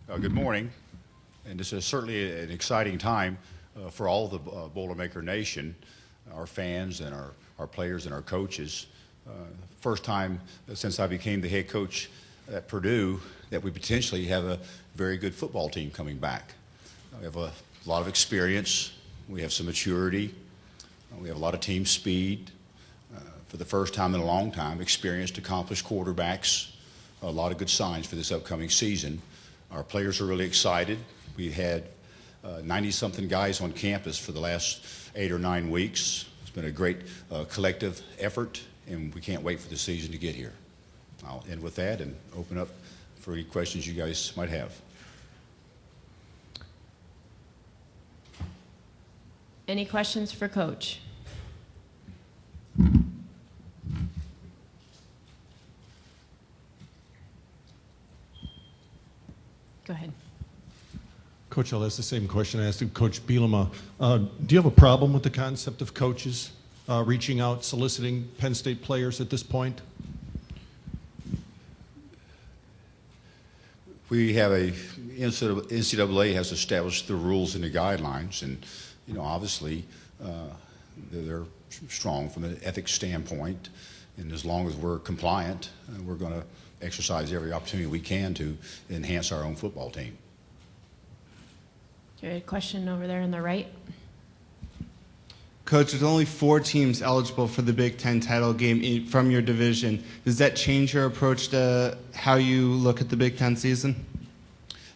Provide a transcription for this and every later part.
Good morning, and this is certainly an exciting time for all the Boilermaker Nation, our fans and our players and our coaches. First time since I became the head coach at Purdue that we potentially have a very good football team coming back. We have a lot of experience, we have some maturity, we have a lot of team speed. For the first time in a long time, experienced, accomplished quarterbacks, a lot of good signs for this upcoming season. Our players are really excited. We had 90-something guys on campus for the last 8 or 9 weeks. It's been a great collective effort, and we can't wait for the season to get here. I'll end with that and open up for any questions you guys might have. Any questions for Coach? Go ahead. Coach, I'll ask the same question I asked Coach Bielema. Do you have a problem with the concept of coaches reaching out, soliciting Penn State players at this point? We have NCAA has established the rules and the guidelines, and obviously they're strong from an ethics standpoint, and as long as we're compliant, we're going to exercise every opportunity we can to enhance our own football team. Okay, a question over there on the right. Coach, there's only 4 teams eligible for the Big Ten title game from your division. Does that change your approach to how you look at the Big Ten season?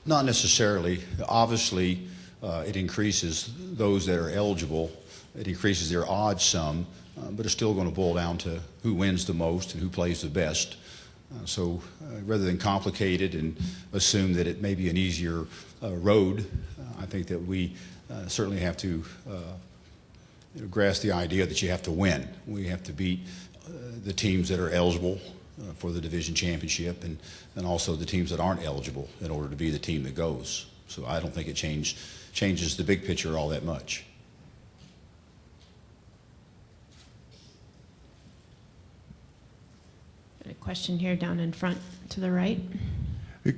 Not necessarily. Obviously, it increases those that are eligible. It increases their odds some, but it's still going to boil down to who wins the most and who plays the best. So rather than complicate it and assume that it may be an easier road, I think that we certainly have to grasp the idea that you have to win. We have to beat the teams that are eligible for the division championship and also the teams that aren't eligible in order to be the team that goes. So I don't think it changes the big picture all that much. A question here down in front to the right.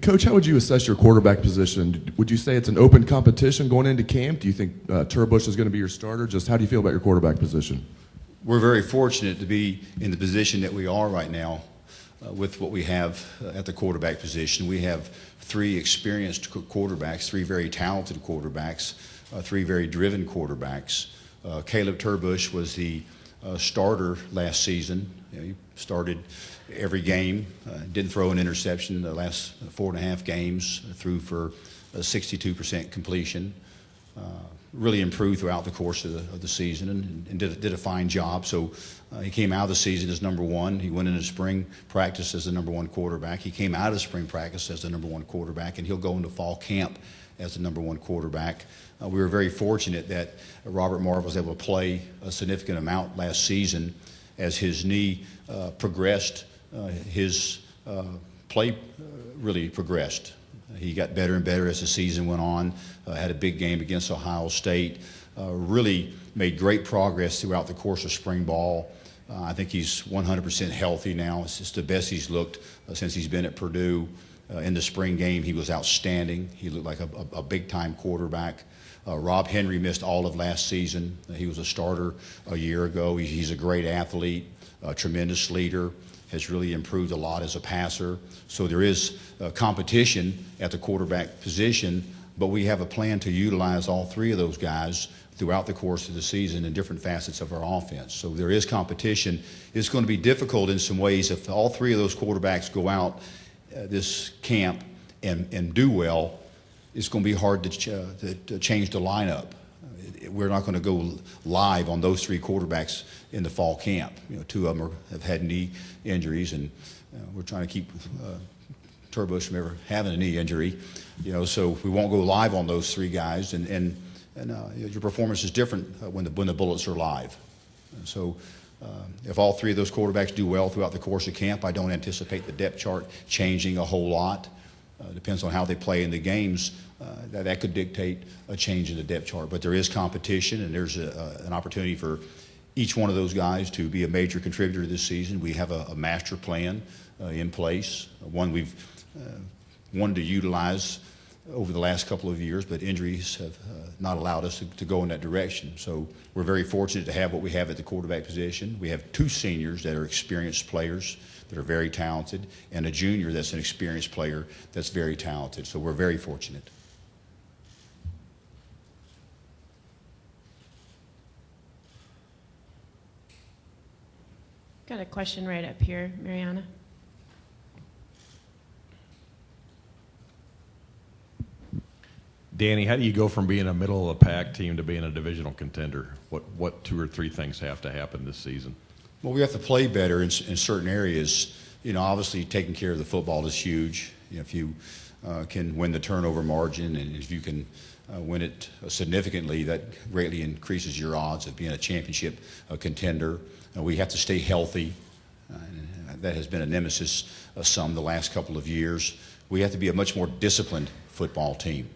Coach, how would you assess your quarterback position? Would you say it's an open competition going into camp? Do you think Turbush is going to be your starter? Just how do you feel about your quarterback position? We're very fortunate to be in the position that we are right now with what we have at the quarterback position. We have 3 experienced quarterbacks, 3 very talented quarterbacks, 3 very driven quarterbacks. Caleb Turbush was the starter last season. He started every game, didn't throw an interception in the last 4.5 games, threw for a 62% completion. Really improved throughout the course of the season and did a fine job. So he came out of the season as number 1. He went into spring practice as the number 1 quarterback. He came out of spring practice as the number 1 quarterback, and he'll go into fall camp as the number 1 quarterback. We were very fortunate that Robert Marve was able to play a significant amount last season. As his knee progressed, his play really progressed. He got better and better as the season went on, had a big game against Ohio State, really made great progress throughout the course of spring ball. I think he's 100% healthy now. It's just the best he's looked since he's been at Purdue. In the spring game, he was outstanding. He looked like a big-time quarterback. Rob Henry missed all of last season. He was a starter a year ago. He's a great athlete, a tremendous leader, has really improved a lot as a passer. So there is competition at the quarterback position, but we have a plan to utilize all 3 of those guys throughout the course of the season in different facets of our offense. So there is competition. It's going to be difficult in some ways if all 3 of those quarterbacks go out this camp and do well. It's going to be hard to change the lineup. We're not going to go live on those 3 quarterbacks in the fall camp. 2 of them have had knee injuries, and we're trying to keep Turbush from ever having a knee injury. So we won't go live on those 3 guys, and your performance is different when the bullets are live. So if all 3 of those quarterbacks do well throughout the course of camp, I don't anticipate the depth chart changing a whole lot. Depends on how they play in the games. That could dictate a change in the depth chart. But there is competition, and there's an opportunity for each one of those guys to be a major contributor this season. We have a master plan in place, one we've wanted to utilize over the last couple of years, but injuries have not allowed us to go in that direction. So we're very fortunate to have what we have at the quarterback position. We have 2 seniors that are experienced players that are very talented, and a junior that's an experienced player that's very talented. So we're very fortunate. Got a question right up here, Mariana. Danny, how do you go from being a middle of the pack team to being a divisional contender? What 2 or 3 things have to happen this season? Well, we have to play better in certain areas. You know, obviously taking care of the football is huge. You know, if you can win the turnover margin, and if you can win it significantly, that greatly increases your odds of being a championship contender. We have to stay healthy. That has been a nemesis of some the last couple of years. We have to be a much more disciplined football team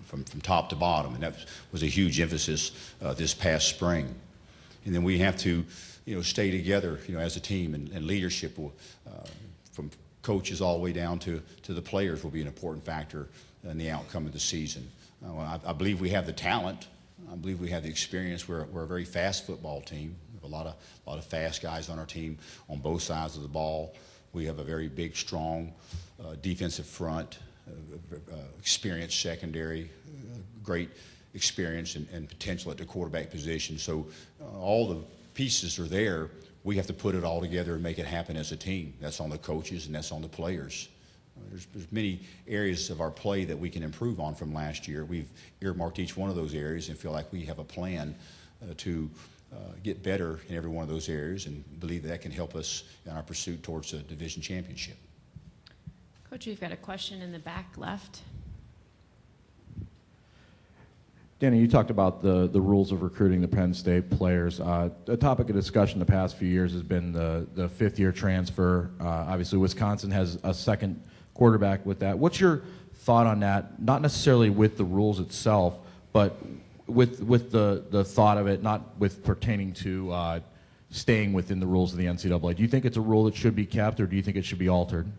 from top to bottom, and that was a huge emphasis this past spring. And then we have to, you know, stay together, you know, as a team, and leadership will, from coaches all the way down to the players, will be an important factor in the outcome of the season. I believe we have the talent. I believe we have the experience. We're a very fast football team. We have a lot of fast guys on our team on both sides of the ball. We have a very big, strong defensive front, experienced secondary, great experience and potential at the quarterback position. So all the pieces are there. We have to put it all together and make it happen as a team. That's on the coaches and that's on the players. There's many areas of our play that we can improve on from last year. We've earmarked each one of those areas and feel like we have a plan to get better in every one of those areas, and believe that can help us in our pursuit towards a division championship. Coach, we've got a question in the back left. Danny, you talked about the rules of recruiting the Penn State players. A topic of discussion the past few years has been the fifth-year transfer. Obviously, Wisconsin has a second quarterback with that. What's your thought on that? Not necessarily with the rules itself, but with the thought of it, not with pertaining to staying within the rules of the NCAA. Do you think it's a rule that should be kept, or do you think it should be altered?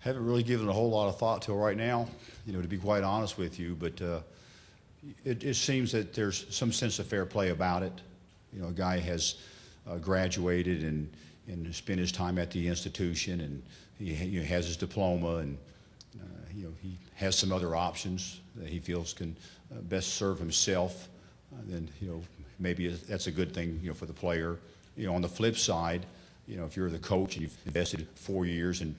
Haven't really given a whole lot of thought to it right now, you know, to be quite honest with you, but it seems that there's some sense of fair play about it. You know, a guy has graduated and spent his time at the institution, and he has his diploma, and you know, he has some other options that he feels can best serve himself. Then, you know, maybe that's a good thing, you know, for the player. You know, on the flip side, you know, if you're the coach and you've invested 4 years in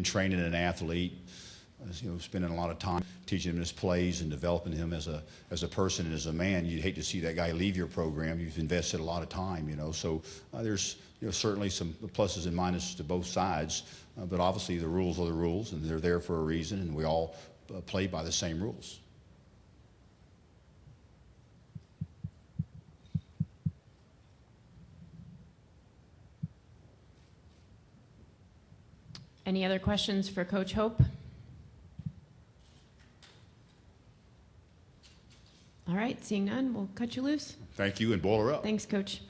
training an athlete, you know, spending a lot of time teaching him his plays and developing him as a person and as a man, you'd hate to see that guy leave your program. You've invested a lot of time, you know. So there's, you know, certainly some pluses and minuses to both sides, but obviously the rules are the rules, and they're there for a reason, and we all play by the same rules. Any other questions for Coach Hope? All right, seeing none, we'll cut you loose. Thank you, and boil her up. Thanks, Coach.